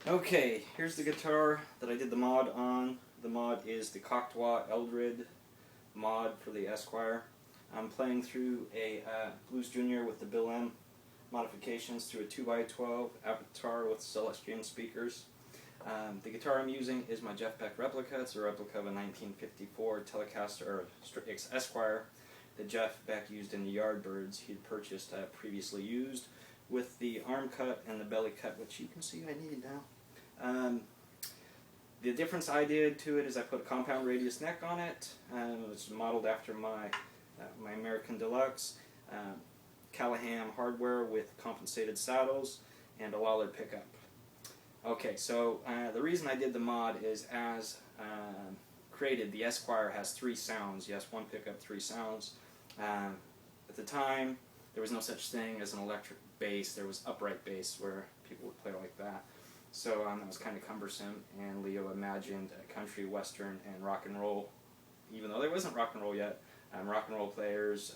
Okay, here's the guitar that I did the mod on. The mod is the Cocteau Eldred mod for the Esquire. I'm playing through a Blues Junior with the Bill M modifications through a 2x12 Avatar with Celestian speakers. The guitar I'm using is my Jeff Beck replica. It's a replica of a 1954 Telecaster or Esquire that Jeff Beck used in the Yardbirds. He'd purchased previously used with the arm cut and the belly cut, which you can see I need now. The difference I did to it is I put a compound radius neck on it. It's modeled after my American Deluxe. Callahan hardware with compensated saddles and a Lollar pickup. Okay, so the reason I did the mod is as created, the Esquire has 3 sounds. Yes, 1 pickup, 3 sounds. At the time, there was no such thing as an electric bass. There was upright bass where people would play like that. So that was kind of cumbersome, and Leo imagined country, western, and rock and roll. Even though there wasn't rock and roll yet, rock and roll players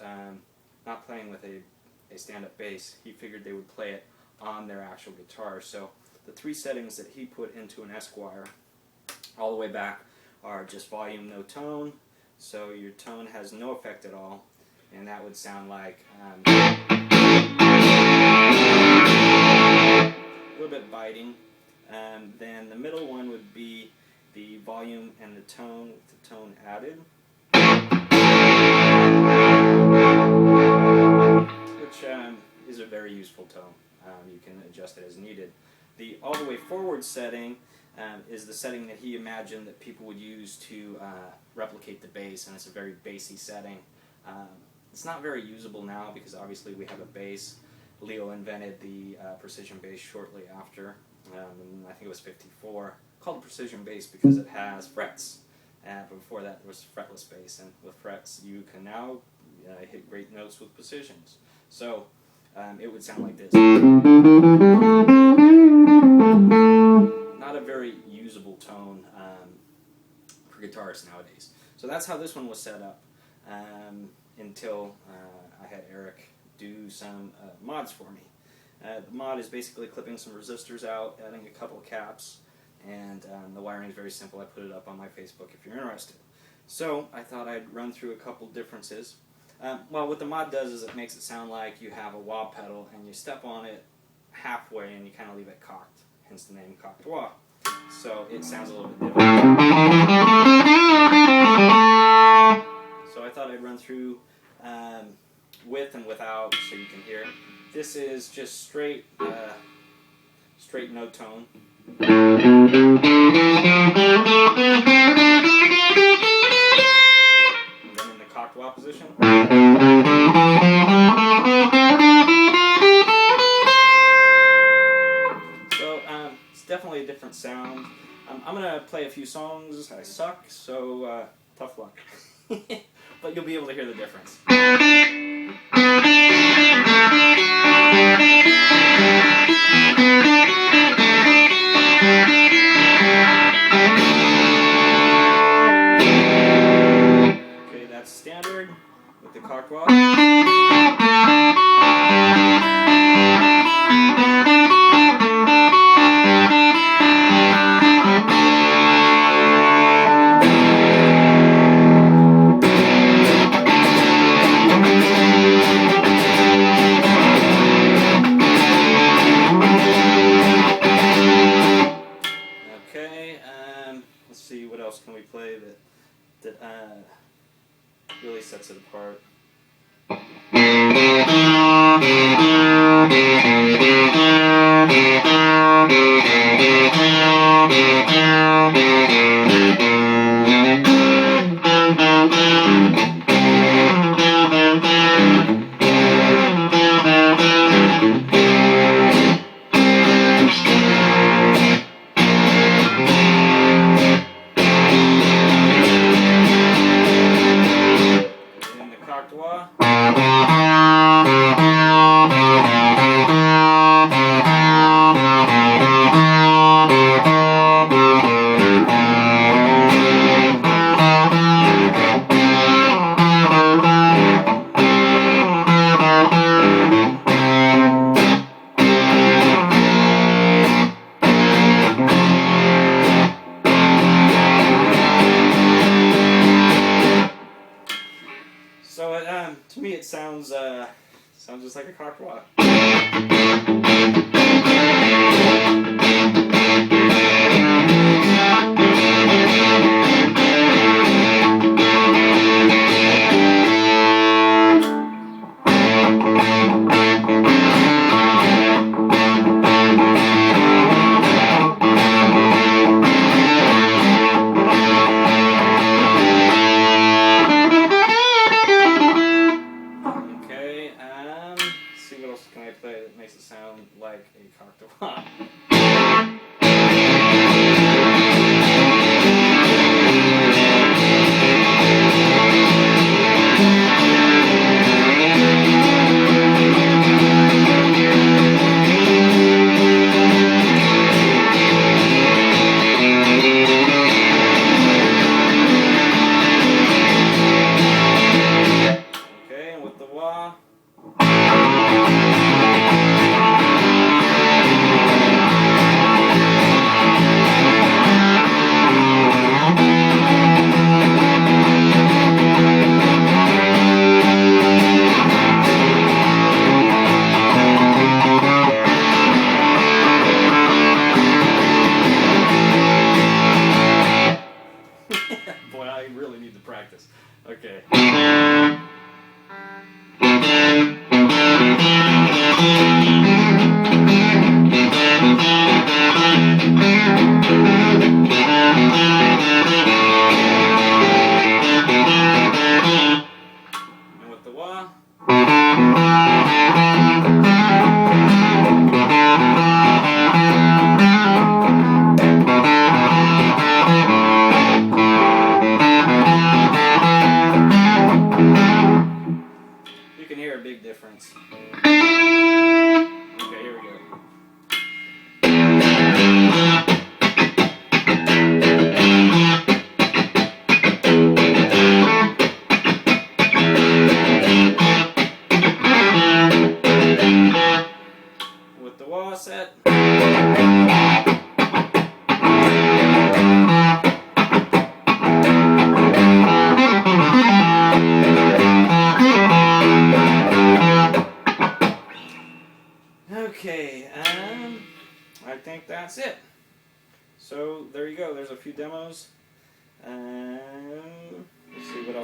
not playing with a stand-up bass, he figured they would play it on their actual guitar. So the 3 settings that he put into an Esquire all the way back are just volume, no tone. So your tone has no effect at all, and that would sound like a little bit biting. Then the middle one would be the volume and the tone with the tone added, which is a very useful tone. You can adjust it as needed. The all the way forward setting is the setting that he imagined that people would use to replicate the bass, and it's a very bassy setting. It's not very usable now because obviously we have a bass. Leo invented the precision bass shortly after, I think it was '54, called precision bass because it has frets. But before that there was fretless bass, and with frets you can now hit great notes with precisions. So it would sound like this. Not a very usable tone for guitarists nowadays. So that's how this one was set up until I had Eric do some mods for me. The mod is basically clipping some resistors out, adding a couple of caps, and the wiring is very simple. I put it up on my Facebook if you're interested. So I thought I'd run through a couple differences. Well, what the mod does is it makes it sound like you have a wah pedal and you step on it halfway and you kind of leave it cocked, hence the name Cocteau. So it sounds a little bit different. So I thought I'd run through with and without so you can hear. This is just straight no tone. And then in the Cocteau position. So it's definitely a different sound. I'm going to play a few songs. I suck, so tough luck. But you'll be able to hear the difference. Okay, that's standard with the Cocteau. Let's see, what else can we play that really sets it apart. In the Cocteau. it sounds just like a cocktail. See what else can I play that makes it sound like a cocktail. Okay, and with the wah. Boy, I really need to practice. Okay. And with the wah. You can hear a big difference. Okay, here we go. With the wah set. Okay, I think that's it. So there you go. There's a few demos. Let's see what else.